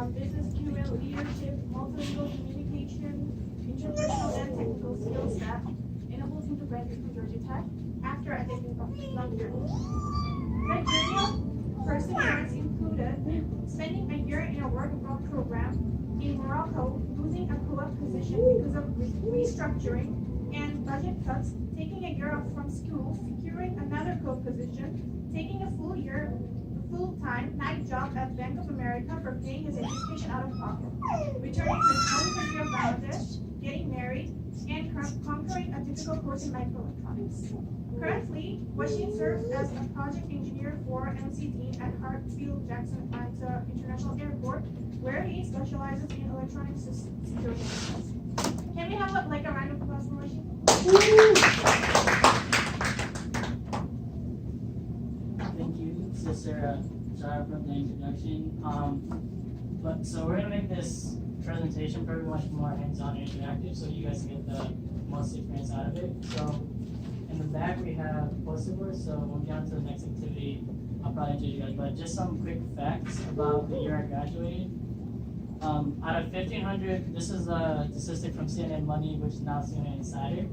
business acumen, leadership, multilingual communication, interpersonal and technical skills that enables him to graduate from Georgia Tech after a long journey. Criteria, perseverance included spending a year in a work abroad program in Morocco, losing a co-op position because of restructuring and budget cuts, taking a year off from school, securing another co-op position, taking a full-time night job at Bank of America for paying his education out of pocket, returning to his home country of Bangladesh, getting married, and conquering a difficult course in microelectronics. Currently, Washim serves as a project engineer for MCD at Hartsfield Jackson Atlanta International Airport, where he specializes in electronic security systems. Can we have like a round of applause for Washim? Thank you, Sister Zara, for the introduction. So we're gonna make this presentation very much more hands-on and interactive, so you guys get the most experience out of it. So in the back we have poster boards. So when we get on to the next activity, I'll probably introduce you guys. But just some quick facts about the year I graduated. Out of 1,500, this is a statistic from CNN Money, which is now CNN Insider.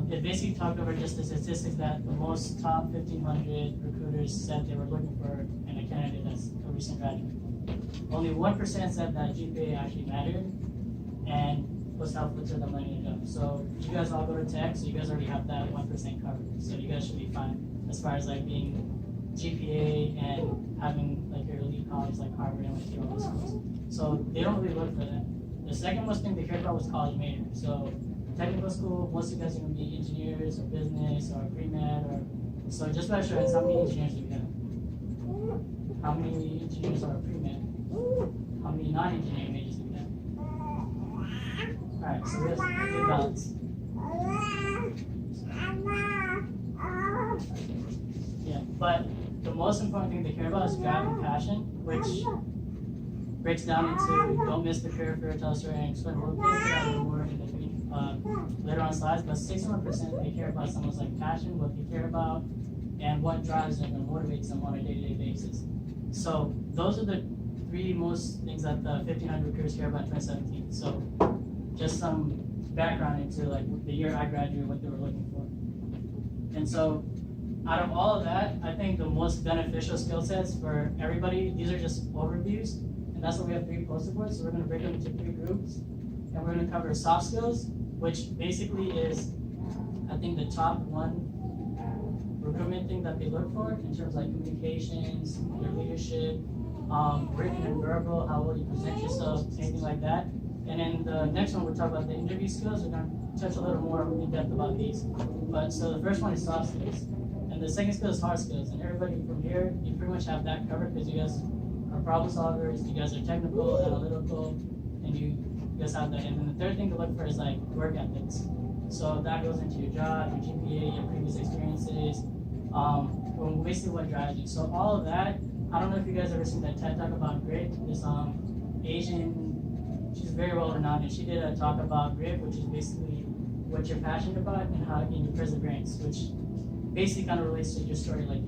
It basically talked over just the statistics that the most top 1,500 recruiters said they were looking for in a candidate that's a recent graduate. Only 1% said that GPA actually mattered and was helpful to them landing a job. So you guys all go to tech, so you guys already have that 1% covered. So you guys should be fine as far as like being GPA and having like your elite college like Harvard and MIT, all those schools. So they don't really look for that. The second most thing they care about was college major. So technical school, most of you guys are going to be engineers or business or pre-med or so. Just by showing how many engineers do we have? How many engineers are pre-med? How many non-engineering majors do we have? Alright, so we have a good balance. Yeah, but the most important thing they care about is drive and passion, which breaks down into don't miss the career fair, tell us and explain a little bit more in the later on slides, but 61% they care about someone's like passion, what they care about, and what drives them and motivates them on a day-to-day basis. So those are the three most things that the 1,500 recruiters care about in 2017. So just some background into like the year I graduated, what they were looking for. And so out of all of that, I think the most beneficial skill sets for everybody, these are just overviews, and that's why we have 3 poster boards. So we're going to break them into 3 groups, and we're going to cover soft skills, which basically is, I think, the top one recruitment thing that they look for in terms of like communications, your leadership, written and verbal, how will you present yourself, anything like that. And then the next one, we'll talk about the interview skills. We're going to touch a little more in depth about these. But so the first one is soft skills. And the second skill is hard skills. And everybody from here, you pretty much have that covered because you guys are problem solvers, you guys are technical, analytical, and you guys have that. And then the third thing to look for is like work ethics. So that goes into your job, your GPA, your previous experiences, basically what drives you. So all of that, I don't know if you guys ever seen that TED Talk about grit. This Asian, she's very well renowned, and she did a talk about grit, which is basically what you're passionate about and how in your perseverance, which basically kind of relates to your story. Like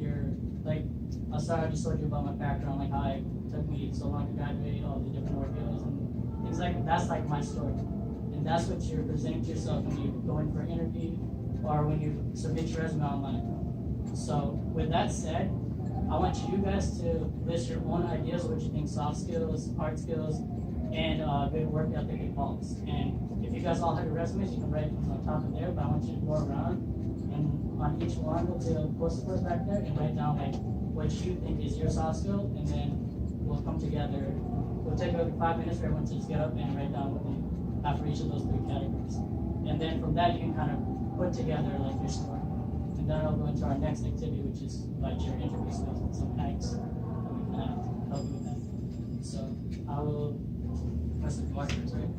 I just told you about my background, like how it took me so long to graduate, all the different ordeals and things like that. That's like my story, and that's what you're presenting to yourself when you go in for an interview or when you submit your resume online. So with that said, I want you guys to list your own ideas of what you think soft skills, hard skills, and good work ethic involves. And if you guys all have your resumes, you can write them on top of there, but I want you to go around and on each one with the post-it notes back there and write down like what you think is your soft skill, and then we'll come together. We'll take like 5 minutes for everyone to just get up and write down what they have for each of those 3 categories. And then from that, you can kind of put together like your story. And then I'll go into our next activity, which is like your interview skills and some hacks that we can help you with that. So I will press the markers, right?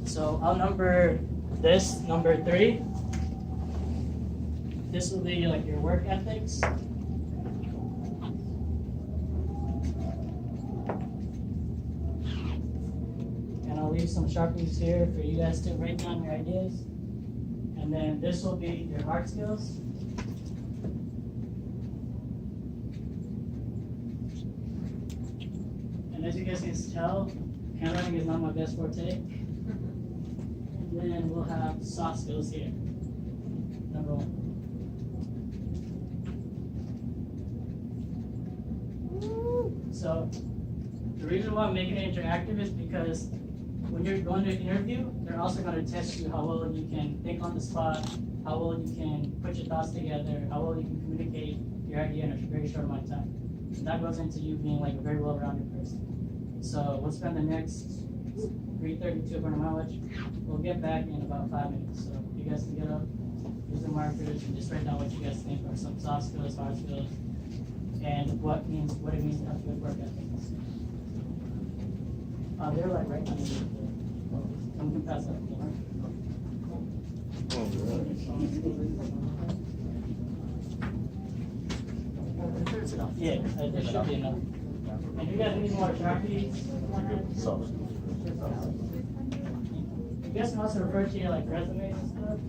So I'll number this, number 3. This will be like your work ethics. leave some Sharpies here for you guys to write down your ideas. And then this will be your hard skills. And as you guys can tell, handwriting is not my best forte. And then we'll have soft skills here. Number 1. So the reason why I'm making it interactive is because when you're going to an interview, they're also going to test you how well you can think on the spot, how well you can put your thoughts together, how well you can communicate your idea in a very short amount of time. And that goes into you being like a very well-rounded person. So we'll spend the next 3:32 for a mileage. We'll get back in about 5 minutes. So you guys can get up, use the markers, and just write down what you guys think are some soft skills, hard skills, and what it means to have good work ethic. They're like right underneath the. Someone can pass that up. Yeah, there should be enough. And you guys need more Sharpies? You guys can also refer to your like resumes and stuff.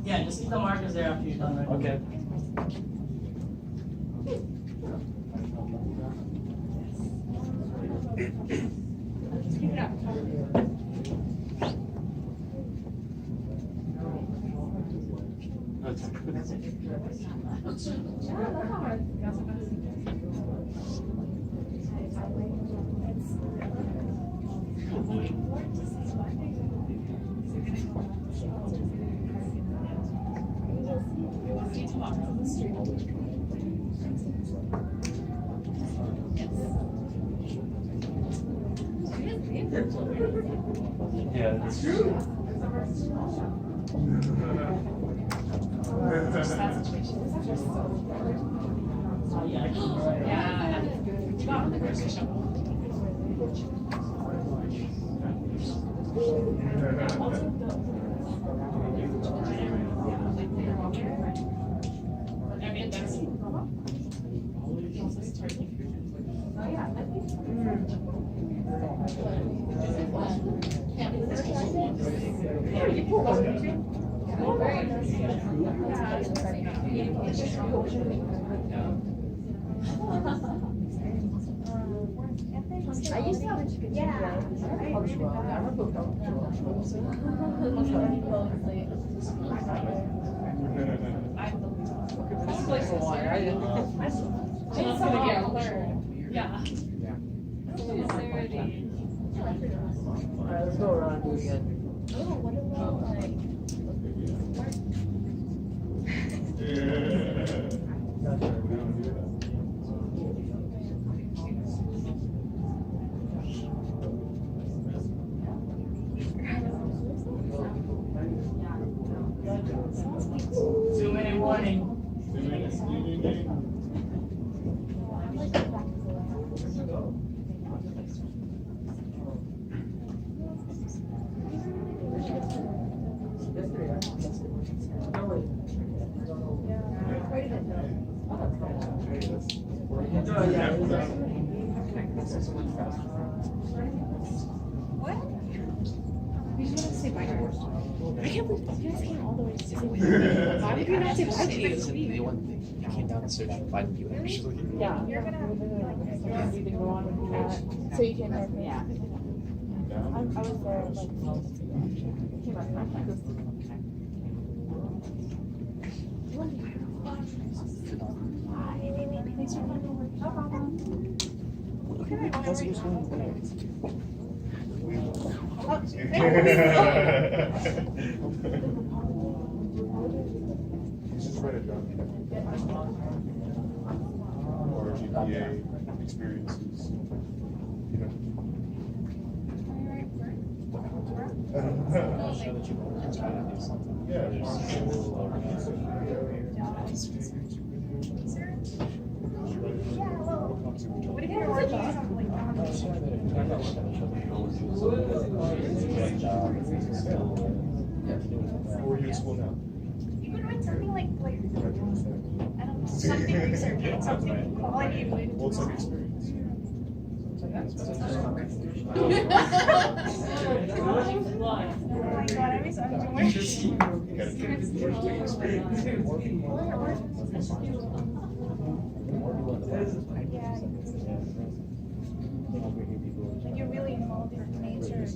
Yeah, just keep the markers there after you're done. Right? Okay. Keep it up. Yeah, that's true. I used to have a chicken. Yeah. Alright, let's go around and do it again. Oh, what about like? Two-minute warning. 2 minutes. What? You just want to say bye to her. I can't believe you guys came all the way to say bye. Why would you not say bye to The me? one thing, you came down and searched and find you actually. Yeah. You're gonna be like this. You can go on with that. So you came with me? Yeah. I was there like months ago. Came back my friends. Thanks for coming over. No problem. That's what's wrong with Just write it down. Or MBA experiences. You know. Show that you want to try to do something. Yeah. What if you're working on something like Where are you in school now? you were doing something like I don't know, something research, something quality related Well, to it's like experience. Oh my god, I miss underwear. You gotta take experience. Like you're really involved in nature.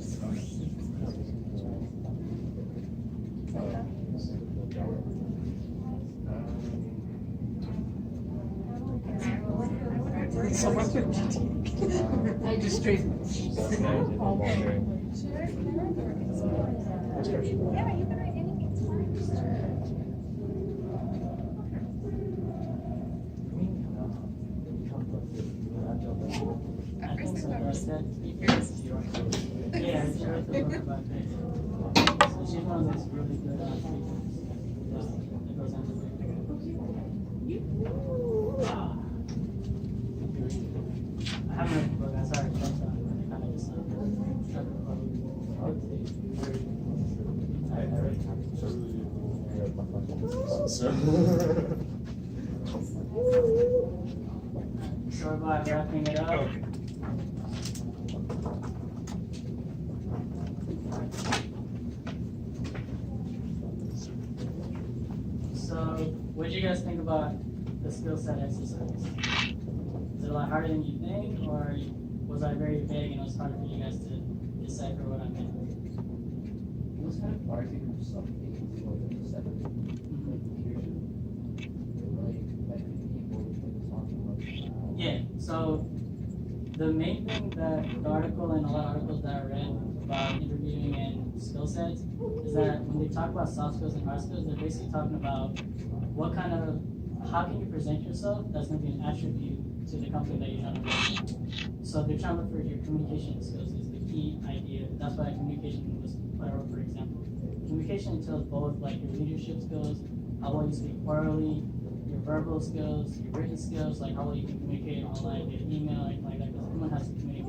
I just straight. Yeah, you can write anything. It's fine. I think so. Yeah, she's right about that. So she's one of those really good speakers that goes into it. I haven't read the book, I'm sorry, but kind of just struck a So. So about wrapping it up. So, what did you guys think about the skill set exercise? Is it a lot harder than you think, or was I very vague and it was hard for you guys to decipher what I meant? It was kind of hard to do some things for the separate communication. Like people talking about. Yeah, so the main thing that the article and a lot of articles that I read about interviewing and skill sets is that when they talk about soft skills and hard skills, they're basically talking about how can you present yourself that's going to be an attribute to the company that you're trying to work with. So they're trying to look for your communication skills is the key idea. That's why communication was put out, for example. Communication entails both like your leadership skills, how well you speak orally, your verbal skills, your written skills, like how well you can communicate online, via email, anything like that, because everyone has to communicate.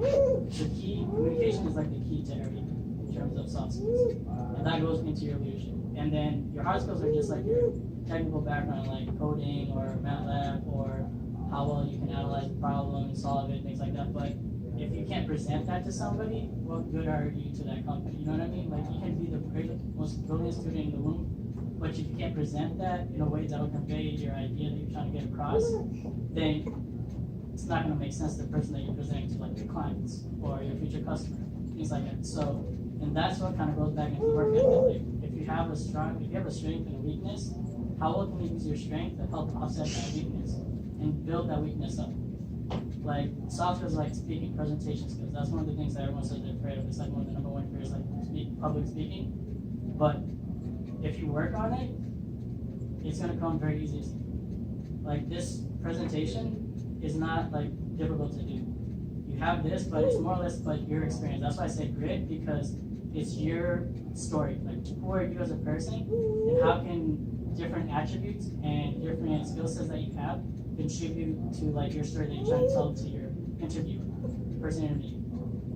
Communication is like the key to everything in terms of soft skills. And that goes into your leadership. And then your hard skills are just like your technical background, like coding or MATLAB, or how well you can analyze a problem and solve it, things like that. But if you can't present that to somebody, what good are you to that company? You know what I mean? Like you can be the most brilliant student in the room, but if you can't present that in a way that will convey your idea that you're trying to get across, then it's not going to make sense to the person that you're presenting to, like your clients or your future customer, things like that. So, and that's what kind of goes back into work ethic. Like, if you have a strength and a weakness, how well can you use your strength to help offset that weakness and build that weakness up? Like soft skills, like speaking, presentation skills. That's one of the things that everyone says they're afraid of. It's like one of the number one fears, like public speaking. But if you work on it, it's gonna come very easy. Like this presentation is not like difficult to do. You have this, but it's more or less like your experience. That's why I say grit, because it's your story. Like who are you as a person, and how can different attributes and different skill sets that you have contribute to like your story that you're trying to tell to your interviewer, person interviewing.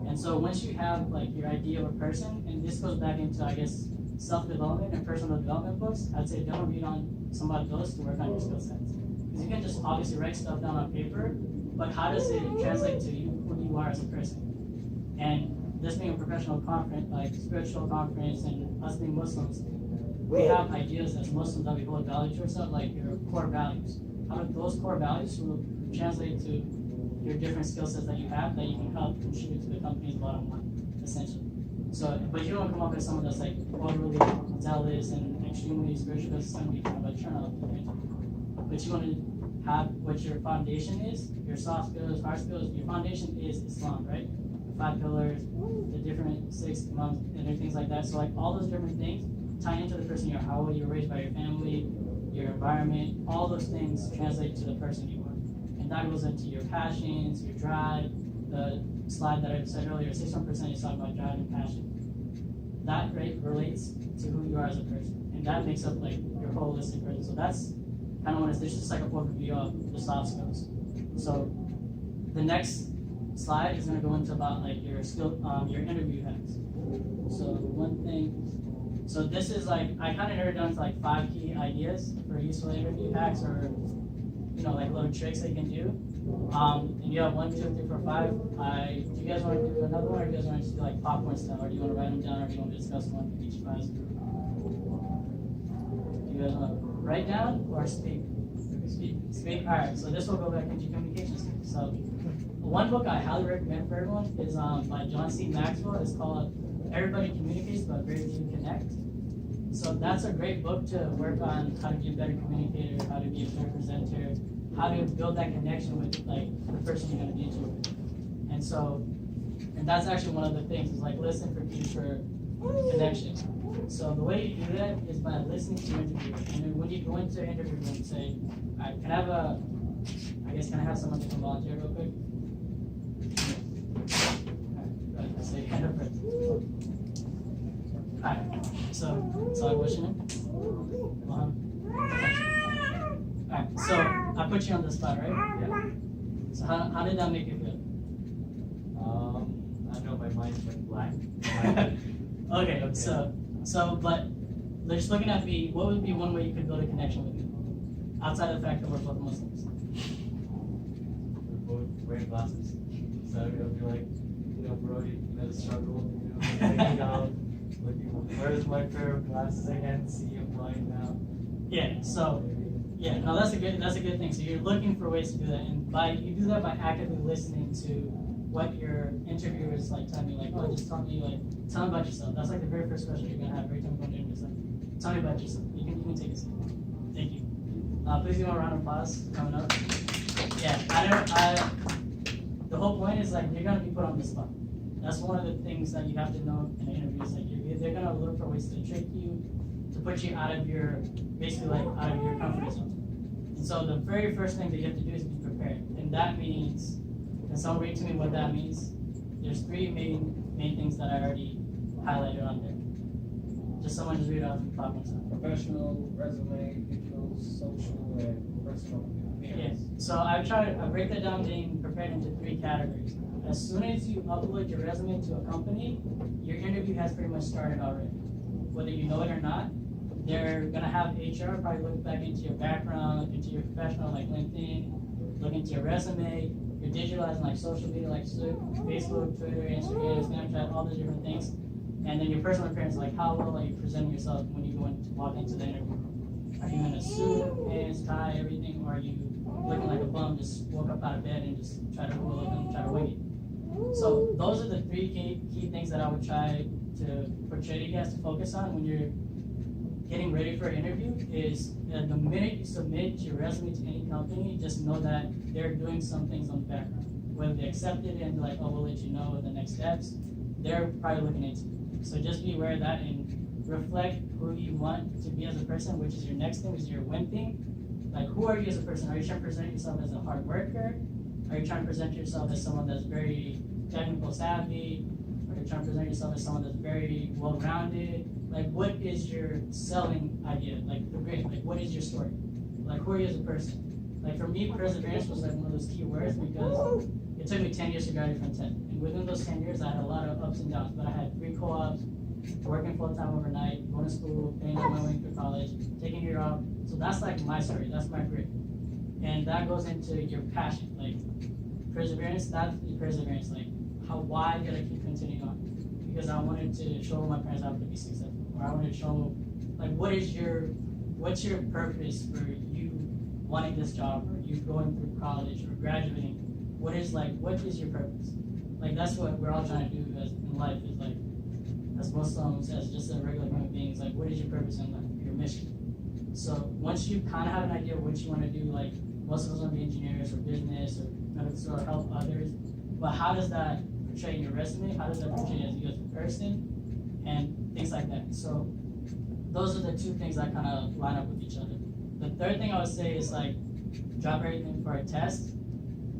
And so once you have like your idea of a person, and this goes back into I guess self-development and personal development books, I'd say don't read on somebody else to work on your skill sets. Because you can just obviously write stuff down on paper, but how does it translate to you, who you are as a person? And this being a professional conference, like spiritual conference, and us being Muslims, we have ideas as Muslims that we hold value to ourselves, like your core values. How do those core values will translate to your different skill sets that you have that you can help contribute to the company's bottom line, essentially. So, but you don't come up with someone that's like overly zealous and extremely spiritual, because it's going to be kind of a turn off. But you want to have what your foundation is, your soft skills, hard skills. Your foundation is Islam, right? The 5 pillars, the different 6 months, and things like that. So like all those different things tie into the person you are, how you were raised by your family, your environment, all those things translate to the person you are. And that goes into your passions, your drive. The slide that I said earlier, 61% is talking about drive and passion. That rate relates to who you are as a person, and that makes up like your holistic person. So that's kind of what it's just like a overview of the soft skills. So the next slide is going to go into about like your skill, your interview hacks. So one thing, so this is like I kind of narrowed down to like 5 key ideas for useful interview hacks, or like little tricks that you can do. And you have 1, 2, 3, 4, 5. Do you guys want to do another one, or do you guys want to just do like popcorn style, or do you want to write them down, or do you want to discuss one for each class? Do you guys want to write down or speak? Speak. All right. So this will go back into communication skills. So one book I highly recommend for everyone is by John C. Maxwell. It's called Everybody Communicates, but Very Few Connect. So that's a great book to work on how to be a better communicator, how to be a better presenter, how to build that connection with like the person you're going to be with. And that's actually one of the things is like listen for future connection. So the way you do that is by listening to your interviewer. And then when you go into an interview room, say, all right, can I have someone to come volunteer real quick? All right, say hand up first. Alright, so what's your name? Alright, so I put you on the spot, right? Yeah. So how did that make you feel? I don't know, my mind's like blank. Okay, but just looking at me, what would be one way you could build a connection with me? Outside of the fact that we're both Muslims. We're both wearing glasses. So it'll be like, bro, the struggle, hanging out, looking, where's my pair of glasses? I can't see, I'm blind now. Yeah, no, that's a good thing. So you're looking for ways to do that, and you do that by actively listening to what your interviewer is like telling you, like, oh, just tell me about yourself. That's like the very first question you're gonna have every time you go to interview. It's like, tell me about yourself. You can take a seat. Thank you. Please give me a round of applause coming up. Yeah, the whole point is like you're gonna be put on the spot. That's one of the things that you have to know in an interview. Is like they're gonna look for ways to trick you, to put you out of your comfort zone. And so the very first thing that you have to do is be prepared, and that means. Can someone read to me what that means? There's 3 main things that I already highlighted on there. Just someone just read it off the top one. Professional, resume, digital, social, and personal. Yes. So I break that down being prepared into 3 categories. As soon as you upload your resume to a company, your interview has pretty much started already. Whether you know it or not, they're gonna have HR probably look back into your background, look into your professional like LinkedIn, look into your resume. You're digitalizing like social media like Facebook, Twitter, Instagram, Snapchat, all those different things. And then your personal appearance, like how well are you presenting yourself when you walk into the interview? Are you in a suit, pants, tie, everything, or are you looking like a bum, just woke up out of bed and just try to look and try to wing it? So those are the 3 key things that I would try to portray you guys to focus on when you're getting ready for an interview is that the minute you submit your resume to any company, just know that they're doing some things on the background. Whether they accept it and like, oh, we'll let you know the next steps, they're probably looking into it. So just be aware of that and reflect who you want to be as a person, which is your next thing, which is your win thing. Like, who are you as a person? Are you trying to present yourself as a hard worker? Are you trying to present yourself as someone that's very technical savvy? Are you trying to present yourself as someone that's very well-rounded? Like, what is your selling idea? Like, what is your story? Like, who are you as a person? Like, for me, perseverance was like one of those key words because it took me 10 years to graduate from 10. And within those 10 years, I had a lot of ups and downs, but I had 3 co-ops, working full-time overnight, going to school, paying all my way through college, taking a year off. So that's like my story, that's my grit. And that goes into your passion. Like, perseverance, that's the perseverance. Like, why did I keep continuing on? Because I wanted to show my parents how to be successful. Or I wanted to show, like, what's your purpose for you wanting this job, or you going through college, or graduating? What is your purpose? Like, that's what we're all trying to do in life, is like, as Muslims, as just a regular human being, it's like, what is your purpose in life, your mission? So once you kind of have an idea of what you want to do, like, most of us want to be engineers, or business, or medical, or help others, but how does that portray in your resume? How does that portray as you as a person? And things like that. So those are the 2 things that kind of line up with each other. The third thing I would say is like drop everything for a test.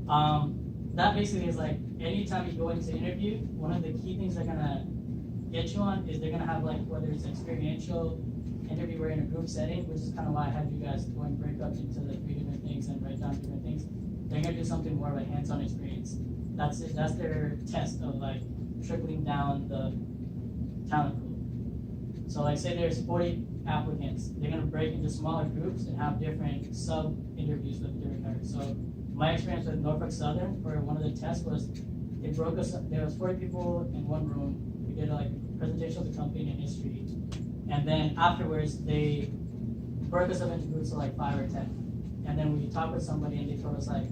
That basically is like anytime you go into interview, one of the key things they're gonna get you on is they're gonna have like whether it's experiential interview or in a group setting, which is kind of why I had you guys go and break up into the 3 different things and write down different things. They're gonna do something more of a hands-on experience. That's it. That's their test of like trickling down the talent pool. So like say there's 40 applicants, they're gonna break into smaller groups and have different sub interviews with different parents. So my experience with Norfolk Southern for one of the tests was they broke us up. There was 40 people in one room. We did like a presentation of the company and history, and then afterwards they broke us up into groups of like 5 or 10. And then we talked with somebody and they told us like,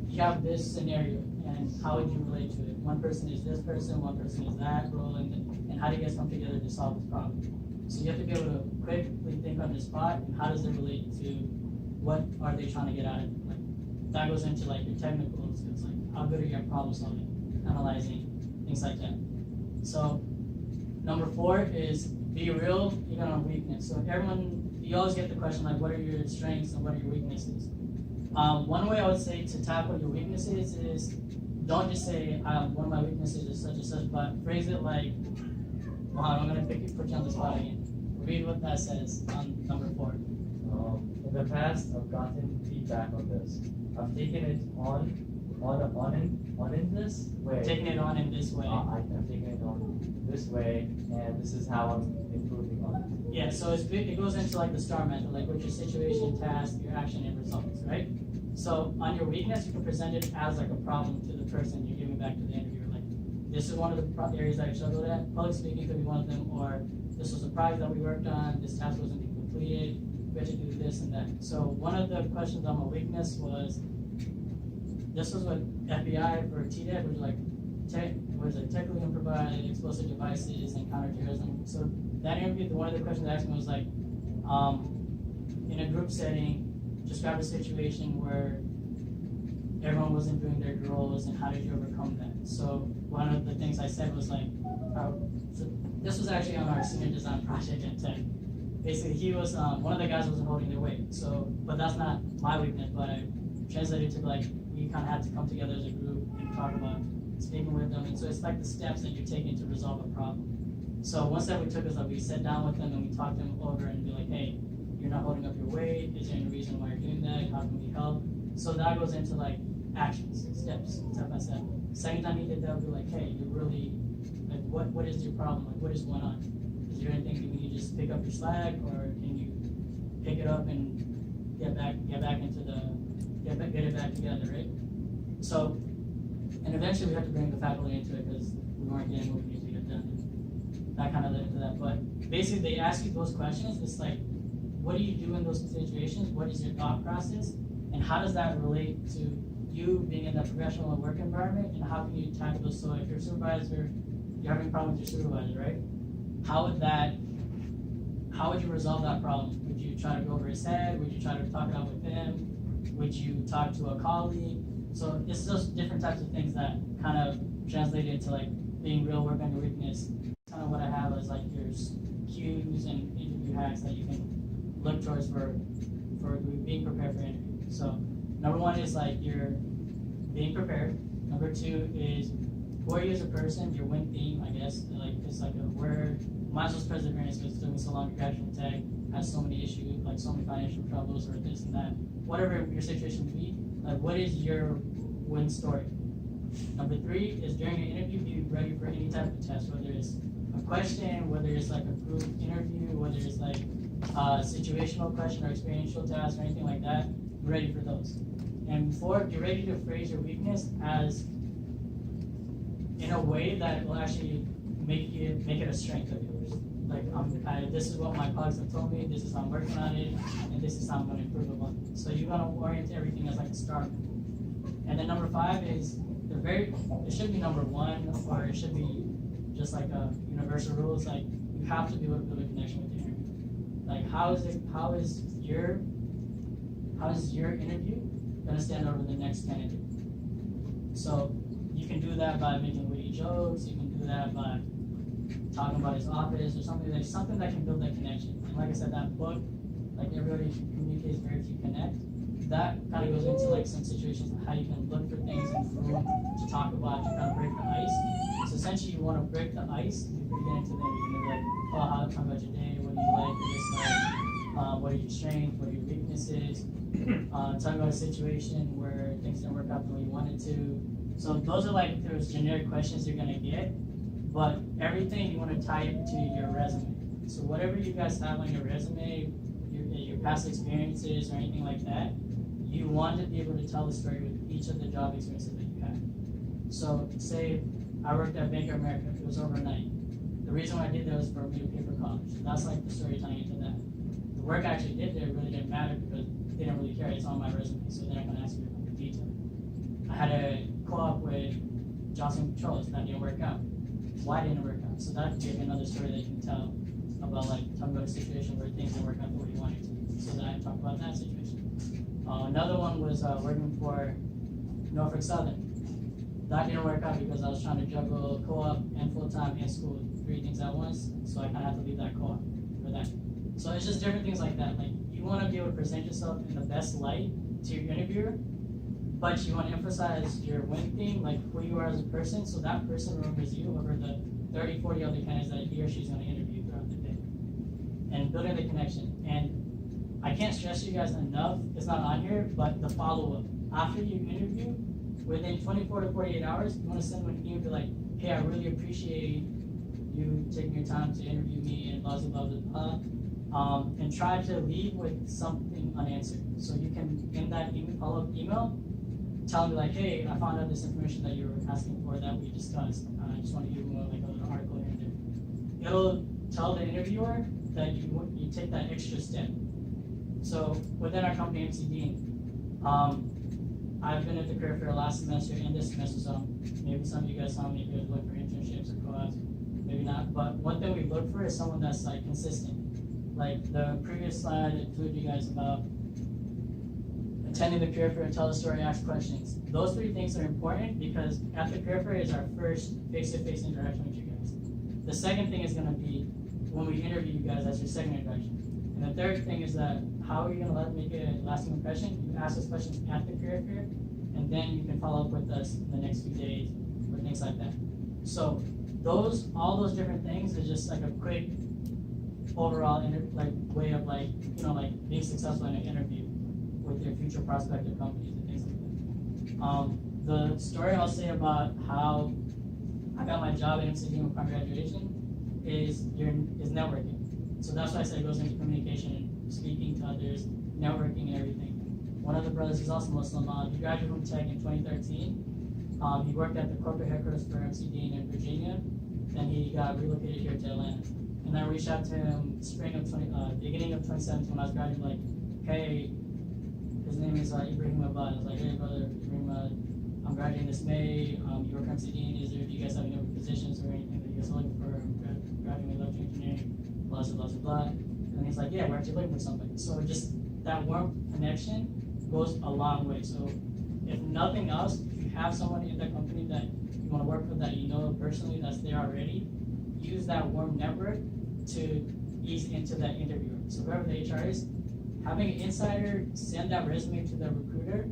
you have this scenario and how would you relate to it? One person is this person, one person is that role, and how do you guys come together to solve this problem? So you have to be able to quickly think on the spot and how does it relate to what are they trying to get out of it? Like that goes into like your technical skills, like how good are you at problem solving, analyzing, things like that. So number 4 is be real even on weakness. So you always get the question like what are your strengths and what are your weaknesses? One way I would say to tackle your weaknesses is don't just say one of my weaknesses is such and such, but phrase it like, wow, I'm gonna put you on the spot again. Read what that says on number 4. In the past, I've gotten feedback on this. I've taken it on in this way. Taking it on in this way. I've taken it on this way, and this is how I'm improving on it. Yeah, so it goes into like the STAR method, like what's your situation, task, your action, and results, right? So on your weakness, you can present it as like a problem to the person you're giving back to the interviewer. Like, this is one of the areas that I struggled at. Public speaking could be one of them, or this was a project that we worked on, this task wasn't completed, we had to do this and that. So one of the questions on my weakness was, this was what FBI for TDEC, which was like, technically improvised explosive devices and counterterrorism. So that interview, one of the questions they asked me was like, in a group setting, describe a situation where everyone wasn't doing their roles and how did you overcome that? So one of the things I said was like, so this was actually on our senior design project at Tech. Basically, he was, one of the guys wasn't holding their weight. So, but that's not my weakness, but I translated to like, we kind of had to come together as a group and talk about speaking with them. And so it's like the steps that you're taking to resolve a problem. So one step we took is that we sat down with them and we talked them over and be like, hey, you're not holding up your weight. Is there any reason why you're doing that? How can we help? So that goes into like actions, steps, step by step. Second time he did that, we'll be like, hey, you're really, like, what is your problem? Like, what is going on? Is there anything you need to just pick up your slack, or can you pick it up and get it back together, right? So, and eventually we have to bring the faculty into it because we weren't getting what we needed to get done. That kind of led into that. But basically, they ask you those questions. It's like, what do you do in those situations? What is your thought process? And how does that relate to you being in that professional and work environment? And how can you tackle those? So if your supervisor, you're having a problem with your supervisor, right? How would you resolve that problem? Would you try to go over his head? Would you try to talk it out with him? Would you talk to a colleague? So it's those different types of things that kind of translate into like being real, work on your weakness. Kind of what I have is like your cues and interview hacks that you can look towards for being prepared for interview. So number 1 is like you're being prepared. Number 2 is who are you as a person, your win theme, I guess. Like it's like a word. Mine was perseverance because it took me so long to graduate Tech, has so many issues, like so many financial troubles or this and that. Whatever your situation would be, like what is your win story? Number 3 is during your interview, be ready for any type of test, whether it's a question, whether it's like a group interview, whether it's like a situational question or experiential task or anything like that. Be ready for those. And 4, be ready to phrase your weakness as in a way that will actually make it a strength of yours. Like this is what my colleagues have told me, this is how I'm working on it, and this is how I'm going to improve upon it. So you're going to orient everything as like a start. And then number 5 is it should be number 1, or it should be just like a universal rule. It's like you have to be able to build a connection with the interview. Like how is your interview going to stand over the next candidate? So you can do that by making witty jokes. You can do that by talking about his office or something that can build that connection. And like I said, that book, like everybody communicates, very few connect. that kind of goes into like some situations of how you can look for things in the room to talk about to kind of break the ice. So essentially, you want to break the ice before you get into the interview. You're gonna be like, oh, how talk about your day? What do you like? What do you dislike? What are your strengths? What are your weaknesses? Talk about a situation where things didn't work out the way you wanted to. So those are like those generic questions you're gonna get, but everything you want to tie it to your resume. So whatever you guys have on your resume, your past experiences or anything like that, you want to be able to tell the story with each of the job experiences that you had. So say I worked at Bank of America, it was overnight. The reason why I did that was for me to pay for college. That's like the story tying into that. The work I actually did there really didn't matter because they didn't really care, it's on my resume, so they're not gonna ask me about the detail. I had a co-op with Johnson Controls, that didn't work out. Why didn't it work out? So that gave me another story that you can tell about like talking about a situation where things didn't work out the way you wanted to. So then I talk about that situation. Another one was working for Norfolk Southern. That didn't work out because I was trying to juggle co-op and full-time and school, 3 things at once. So I kind of had to leave that co-op for that. So it's just different things like that. Like you want to be able to present yourself in the best light to your interviewer, but you want to emphasize your win thing, like who you are as a person, so that person remembers you over the 30, 40 other candidates that he or she's going to interview throughout the day. And building the connection. And I can't stress you guys enough, it's not on here, but the follow-up. After you interview, within 24 to 48 hours, you want to send them an email, be like, hey, I really appreciate you taking your time to interview me and blah, blah, blah, blah. And try to leave with something unanswered. So you can, in that follow-up email, tell me like, hey, I found out this information that you were asking for that we discussed. I just want to give you like a little article here and there. It'll tell the interviewer that you take that extra step. So within our company, MCD, I've been at the career fair last semester and this semester, so maybe some of you guys saw me if you guys look for internships or co-ops, maybe not. But one thing we look for is someone that's like consistent. Like the previous slide, I told you guys about attending the career fair, tell a story, ask questions. Those 3 things are important because at the career fair is our first face-to-face interaction with you guys. The second thing is going to be when we interview you guys, that's your second interaction. And the third thing is that how are you going to make a lasting impression? You ask us questions at the career fair, and then you can follow up with us in the next few days or things like that. So all those different things is just like a quick overall way of being successful in an interview with your future prospective companies and things like that. The story I'll say about how I got my job at MCD upon graduation is networking. So that's why I said it goes into communication and speaking to others, networking and everything. One of the brothers is also Muslim. He graduated from Tech in 2013. He worked at the corporate headquarters for MCD in Virginia. Then he got relocated here to Atlanta. And I reached out to him beginning of 2017 when I was graduating, like, hey, his name is Ibrahim Abad. I was like, hey brother, Ibrahim, I'm graduating this May. You work at MCD. Do you guys have any open positions or anything that you guys are looking for? I'm graduating electrical engineering, blah, blah, blah, blah. And he's like, yeah, we're actually looking for somebody. So just that warm connection goes a long way. So if nothing else, if you have somebody in that company that you want to work with that you know personally that's there already, use that warm network to ease into that interviewer. So whoever the HR is, having an insider send that resume to the recruiter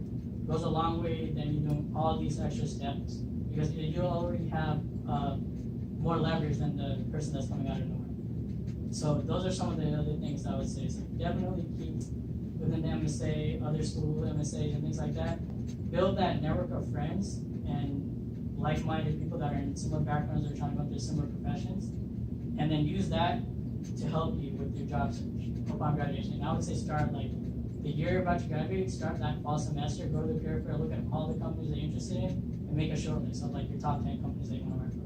goes a long way than you doing all these extra steps, because you'll already have more leverage than the person that's coming out of nowhere. So those are some of the other things I would say. So definitely keep within the MSA, other school MSAs and things like that. Build that network of friends and like-minded people that are in similar backgrounds or trying to go into similar professions, and then use that to help you with your job search upon graduation. And I would say start like the year about to graduate, start that fall semester, go to the career fair, look at all the companies that you're interested in, and make a short list of like your top 10 companies that you want to work for.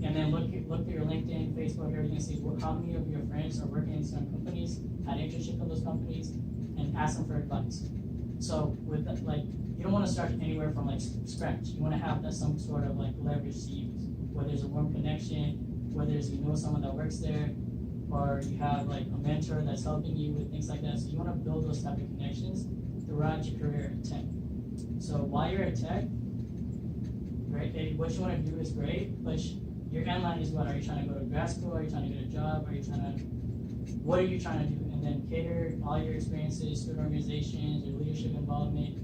And then look at your LinkedIn, Facebook, everything, see how many of your friends are working in some companies, had internship in those companies, and ask them for advice. So with that, like, you don't want to start anywhere from like scratch. You want to have that some sort of like leverage to use, whether there's a warm connection, whether it's you know someone that works there, or you have like a mentor that's helping you with things like that. So you want to build those type of connections throughout your career at Tech. So while you're at Tech, great, what you want to do is great, but your end line is what? Are you trying to go to grad school? Are you trying to get a job? What are you trying to do? And then cater all your experiences, student organizations, your leadership involvement,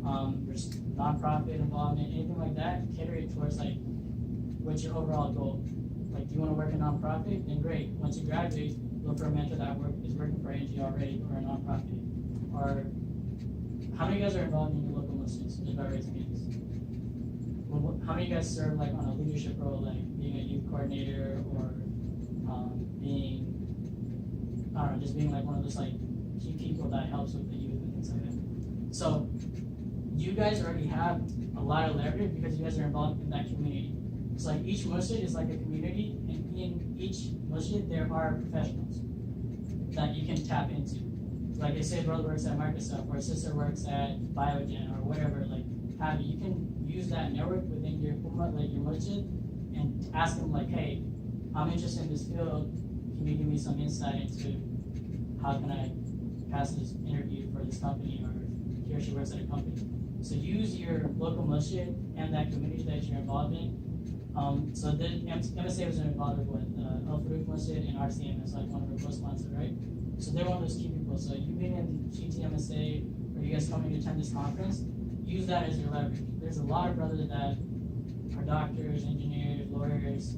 your nonprofit involvement, anything like that. Cater it towards like what's your overall goal. Like, do you want to work in a nonprofit? Then great. Once you graduate, look for a mentor that is working for NG already or a nonprofit. Or how many of you guys are involved in your local Muslims? Just by raising hands. How many of you guys serve like on a leadership role, like being a youth coordinator or being, I don't know, just being like one of those like key people that helps with the youth and things like that. So you guys already have a lot of leverage because you guys are involved in that community. It's like each masjid is like a community, and in each masjid there are professionals that you can tap into. Like I say, a brother works at Microsoft, or a sister works at Biogen, or whatever. Like, have you can use that network within your ummah, like your masjid, and ask them like, hey, I'm interested in this field. Can you give me some insight into how can I pass this interview for this company, or he or she works at a company. So use your local masjid and that community that you're involved in. So the MSA was involved with Al Farouk Masjid and RCM as like one of our co-sponsors, right? So they're one of those key people. So you being in GT MSA, or you guys coming to attend this conference, use that as your leverage. There's a lot of brothers that are doctors, engineers, lawyers,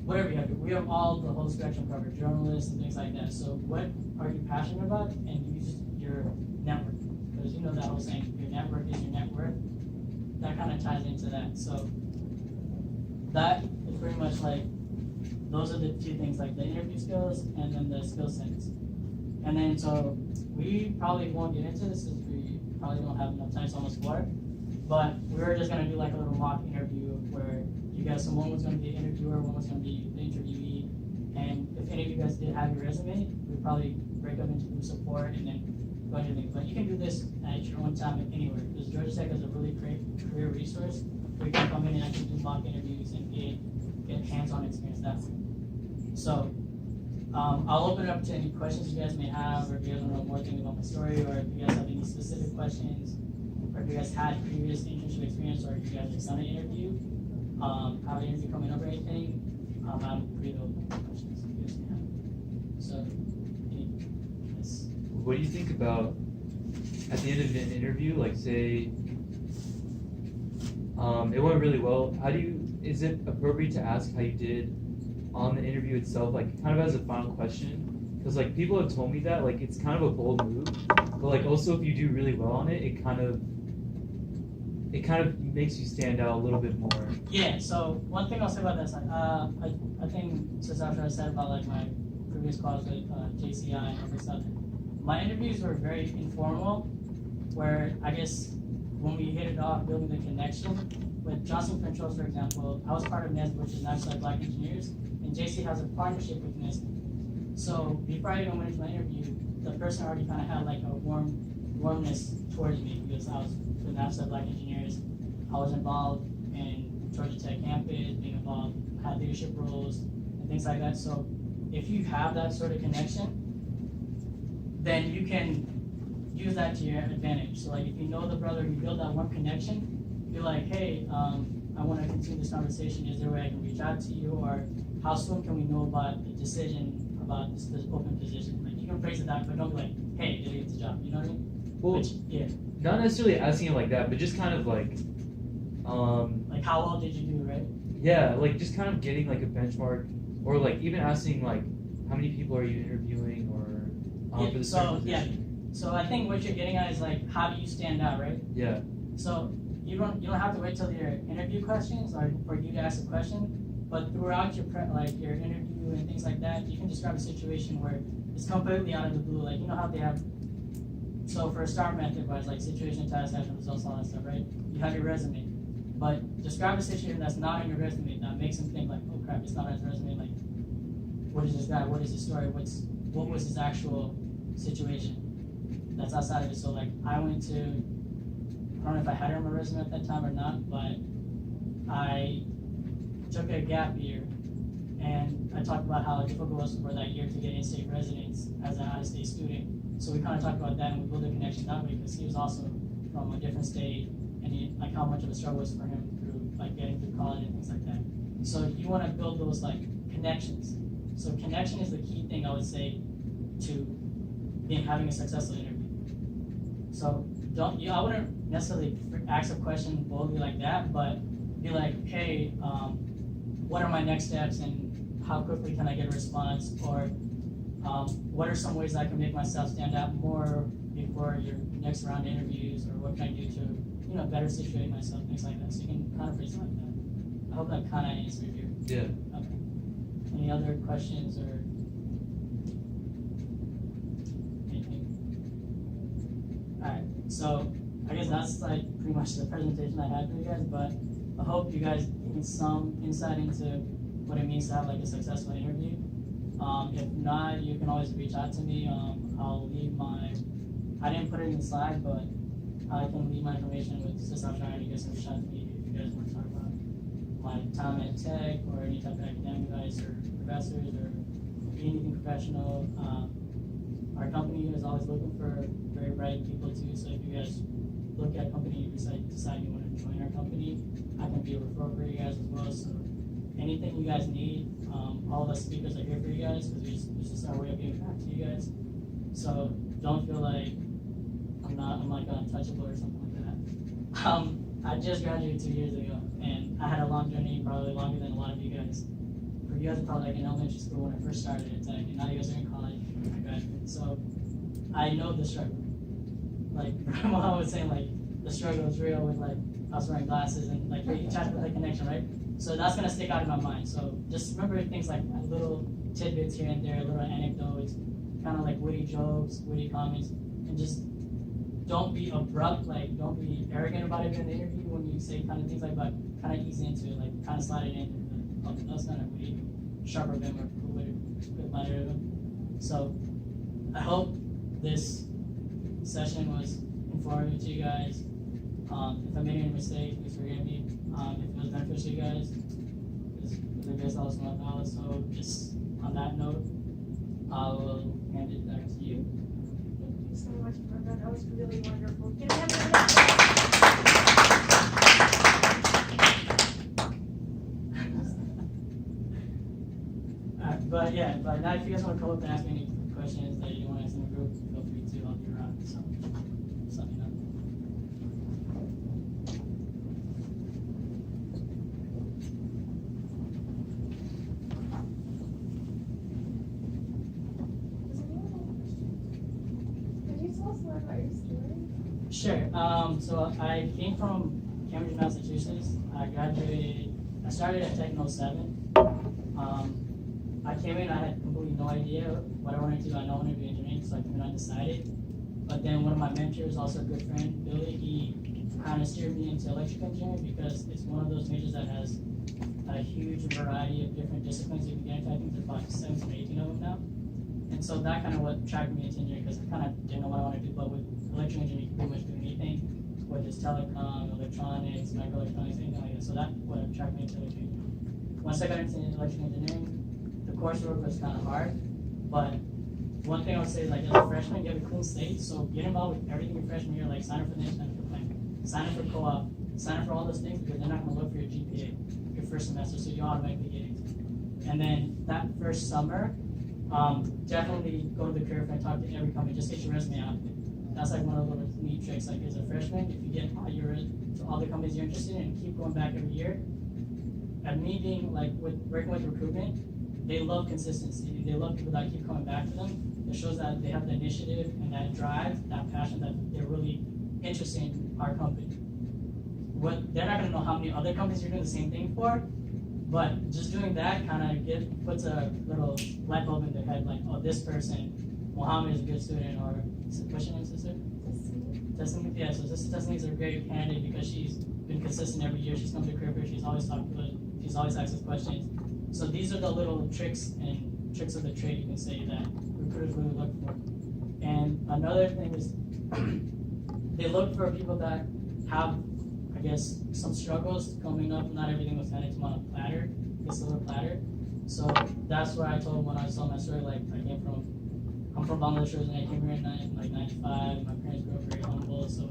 whatever you have. We have all the whole spectrum covered, journalists and things like that. So what are you passionate about? And use your network. Because you know that whole saying, your network is your net worth. That kind of ties into that. So that is pretty much like, those are the two things, like the interview skills and then the skill sets. And then so we probably won't get into this since we probably don't have enough time, it's almost 4. But we're just gonna do like a little mock interview where you guys, someone was gonna be an interviewer, one was gonna be the interviewee. And if any of you guys did have your resume, we'd probably break up into group support and then go into things. But you can do this at your own time and anywhere, because Georgia Tech is a really great career resource where you can come in and actually do mock interviews and get hands-on experience that way. So I'll open it up to any questions you guys may have, or if you guys want to know more things about my story, or if you guys have any specific questions, or if you guys had previous internship experience, or if you guys have done an interview, have an interview coming up or anything, I'm pretty open to questions you guys may have. So, yes. What do you think about at the end of an interview, like say it went really well, is it appropriate to ask how you did on the interview itself, like kind of as a final question? Because like people have told me that like it's kind of a bold move, but like also if you do really well on it, it kind of makes you stand out a little bit more. Yeah, so one thing I'll say about that is I think since after I said about like my previous calls with JCI and other stuff, my interviews were very informal, where I guess when we hit it off, building the connection with Johnson Controls, for example, I was part of NESB, which is National Black Engineers, and JC has a partnership with NESB. So before I even went into my interview, the person already kind of had like a warmness towards me because I was with National Black Engineers. I was involved in Georgia Tech campus, being involved, had leadership roles and things like that. So if you have that sort of connection, then you can use that to your advantage. So like if you know the brother, you build that one connection, be like, hey, I want to continue this conversation. Is there a way I can reach out to you, or how soon can we know about the decision about this open position? Like you can phrase it that, but don't be like, hey, did you get the job? You know what I mean? Well, yeah. Not necessarily asking it like that, but just kind of like how well did you do, right? Yeah, like just kind of getting like a benchmark, or like even asking like how many people are you interviewing, or for the certain position. So I think what you're getting at is like, how do you stand out, right? Yeah. So you don't have to wait till your interview questions or for you to ask a question, but throughout your your interview and things like that, you can describe a situation where it's completely out of the blue. Like you know how they have. So for a STAR method, where it's like situation, task, action, results, all that stuff, right? You have your resume, but describe a situation that's not in your resume that makes them think like, oh crap, it's not on his resume. Like, what is this guy? What is his story? What was his actual situation? That's outside of it. So like I went to, I don't know if I had it on my resume at that time or not, but I took a gap year and I talked about how difficult it was for that year to get in-state residence as an out-of-state student. So we kind of talked about that and we built a connection that way because he was also from a different state and like how much of a struggle was for him through like getting through college and things like that. So you want to build those like connections. So connection is the key thing I would say to having a successful interview. So I wouldn't necessarily ask a question boldly like that, but be like, hey, what are my next steps and how quickly can I get a response? Or what are some ways I can make myself stand out more before your next round interviews, or what can I do to, better situate myself, things like that. So you can kind of phrase it like that. I hope that kind of answered you. Yeah. Okay. Any other questions or anything? Alright, so I guess that's like pretty much the presentation I had for you guys, but I hope you guys gain some insight into what it means to have like a successful interview. If not, you can always reach out to me. I'll leave I didn't put it in the slide, but I can leave my information with Sister Trying. You guys can reach out to me if you guys want to talk about my time at Tech or any type of academic advice or professors or anything professional. Our company is always looking for very bright people too, so if you guys look at a company and decide you want to join our company, I can be a referral for you guys as well. So anything you guys need, all of us speakers are here for you guys, because it's just our way of giving back to you guys. So don't feel like I'm like untouchable or something like that. I just graduated 2 years ago, and I had a long journey, probably longer than a lot of you guys. For you guys are probably like in elementary school when I first started at Tech, and now you guys are in college when I graduated. So I know the struggle. Like Grandma was saying, like the struggle is real with like us wearing glasses and like each has with the connection, right? So that's gonna stick out in my mind. So just remember things like that, little tidbits here and there, little anecdotes, kind of like witty jokes, witty comments, and just don't be abrupt, like don't be arrogant about it in the interview when you say kind of things like, but kind of ease into it, like kind of slide it in. Like, oh, that's kind of witty, sharper than or quick lighter of them. So I hope this session was informative to you guys. If I made any mistakes, please forgive me. If it was beneficial to you guys, the guys also want out. So just on that note, I will hand it back to you. Thank you so much, brother. That was really wonderful. Can we have but now if you guys want to come up and ask me any questions that you want to ask in the group, feel free to. I'll be around. So just let me know. Sure. So I came from Cambridge, Massachusetts. I started at Tech in 07. I came in, I had completely no idea what I wanted to do. I know I wanted to be engineering, so I came in undecided. But then one of my mentors, also a good friend, Billy, he kind of steered me into electrical engineering because it's one of those majors that has a huge variety of different disciplines you can get into. I think there's about 17 or 18 of them now. And so that kind of what attracted me into engineering, because I kind of didn't know what I wanted to do, but with electrical engineering, you can pretty much do anything, whether it's telecom, electronics, microelectronics, anything like that. So that's what attracted me to electrical engineering. Once I got into electrical engineering, the coursework was kind of hard, but one thing I would say is, like, as a freshman, you have a clean slate, so get involved with everything your freshman year, like sign up for the independent plan, sign up for co-op, sign up for all those things, because they're not going to look for your GPA your first semester, so you automatically get into it. And then that first summer, definitely go to the career fair, talk to every company, just get your resume out. That's like one of the little neat tricks. Like as a freshman, if you get all the companies you're interested in and keep going back every year, and me being like working with recruitment, they love consistency. They love people that keep coming back to them. It shows that they have the initiative and that drive, that passion, that they're really interested in our company. They're not gonna know how many other companies you're doing the same thing for, but just doing that kind of puts a little light bulb in their head, like, oh, this person, Mohammed, is a good student, or what's your name, sister? Testing. Yeah, so Sister Testing is a great candidate because she's been consistent every year. She's come to career fair, she's always talked to us, she's always asked us questions. So these are the little tricks of the trade, you can say, that recruiters really look for. And another thing is they look for people that have, I guess, some struggles coming up. Not everything was handed to them on a platter, a silver platter. So that's where I told when I saw my story, like I'm from Bangladesh and I came here in like 95. My parents grew up very humble, so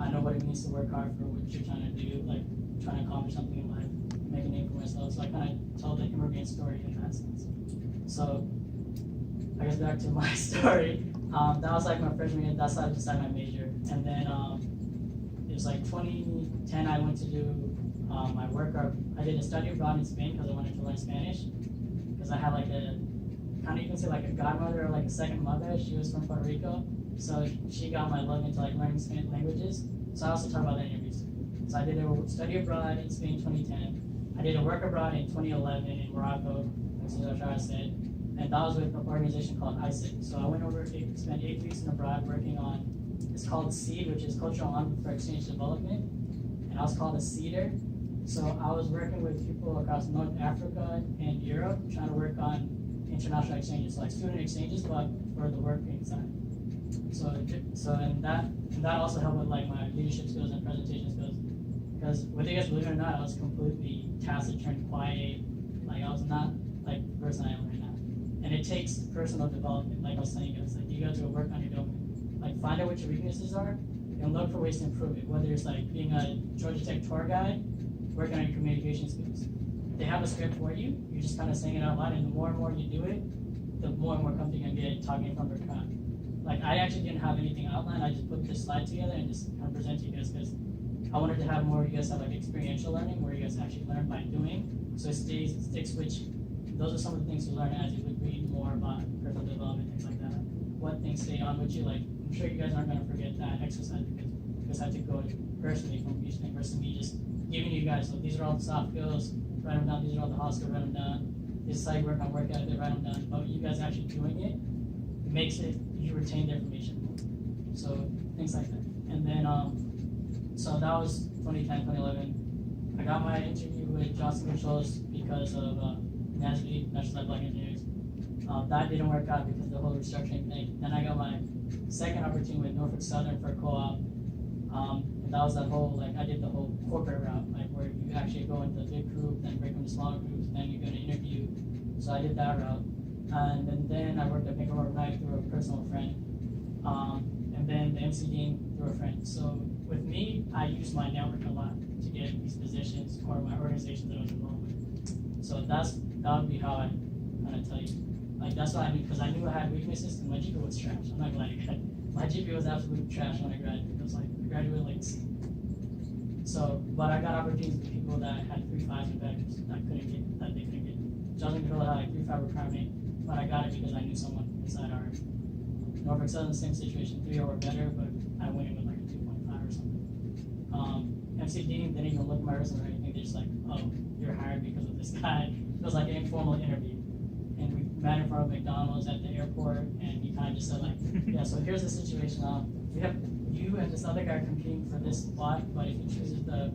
I know what it means to work hard for what you're trying to do, like trying to accomplish something in life, make a name for myself. So I kind of told the immigrant story in that sense. So I guess back to my story. That was like my freshman year. That's how I decided my major. And then it was like 2010. I went to do my work. I did a study abroad in Spain because I wanted to learn Spanish. Because I had like a kind of, you can say like a godmother or like a second mother. She was from Puerto Rico, so she got my love into like learning Spanish languages. So I also talk about that in interviews. So I did a study abroad in Spain 2010. I did a work abroad in 2011 in Morocco, as I said, and that was with an organization called ISIC. So I went over, spent 8 weeks in abroad working on, it's called SEED, which is Cultural Envoy for Exchange Development, and I was called a SEEDer. So I was working with people across North Africa and Europe, trying to work on international exchanges, so like student exchanges, but for the working side. And that also helped with like my leadership skills and presentation skills. Because whether you guys believe it or not, I was completely taciturn, quiet. Like I was not like the person I am right now. And it takes personal development, like I was saying, guys. Like you got to go work on your domain. Like find out what your weaknesses are and look for ways to improve it. Whether it's like being a Georgia Tech tour guide, working on your communication skills. They have a script for you, you're just kind of saying it out loud, and the more and more you do it, the more and more comfortable you're gonna get talking in front of a crowd. Like I actually didn't have anything outlined, I just put this slide together and just kind of present to you guys because I wanted to have more of you guys have like experiential learning where you guys actually learn by doing. So it sticks which those are some of the things you learn as you would read more about personal development, things like that. What things stay on with you, like I'm sure you guys aren't gonna forget that exercise because you guys have to go personally from each thing versus me just giving you guys, so these are all the soft skills, write them down, these are all the hard skills, write them down. This is how you work on work ethic, write them down. But you guys actually doing it makes it, you retain the information more. So things like that. And then, so that was 2010, 2011. I got my interview with Johnson Controls because of NASB, National Black Engineers. That didn't work out because of the whole restructuring thing. Then I got my second opportunity with Norfolk Southern for a co-op. And that was that whole, like, I did the whole corporate route, like, where you actually go into a big group, then break into smaller groups, then you go to interview. So I did that route. And then I worked at Bank of America through a personal friend. And then the MC Dean through a friend. So with me, I used my network a lot to get these positions or my organizations that I was involved with. So that would be how I kind of tell you. Like, that's what I knew, because I knew I had weaknesses, and my GPA was trash. I'm not gonna lie to you. My GPA was absolute trash when I graduated. It was like, I graduated like C. So, but I got opportunities with people that had 3.5s and better that they couldn't get. Johnson Controls had like 3.5 requirement, but I got it because I knew someone inside our Norfolk Southern, the same situation, 3.0 or better, but I went in with like a 2.5 or something. MC Dean didn't even look at my resume or anything. They're just like, oh, you're hired because of this guy. It was like an informal interview. And we met in front of McDonald's at the airport, and he kind of just said like, yeah, so here's the situation. We have you and this other guy competing for this spot, but if he chooses the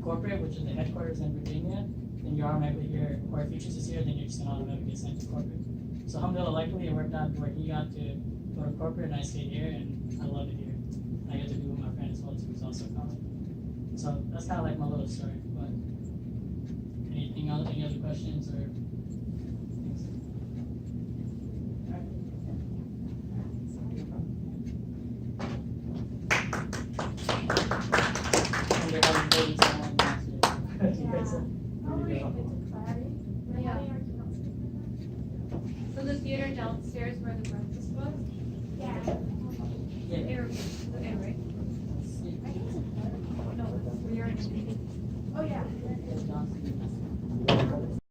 corporate, which is the headquarters in Virginia, then you're automatically here. Or if he chooses here, then you're just gonna automatically get sent to corporate. So alhamdulillah, luckily it worked out where he got to go to corporate and I stayed here, and I love it here. And I get to be with my friend as well too, who's also in college. So that's kind of like my little story. But anything else? Any other questions or things? So the theater downstairs where the breakfast was? Yeah. Yeah. Air, the air, right? No, we are in. Oh, yeah.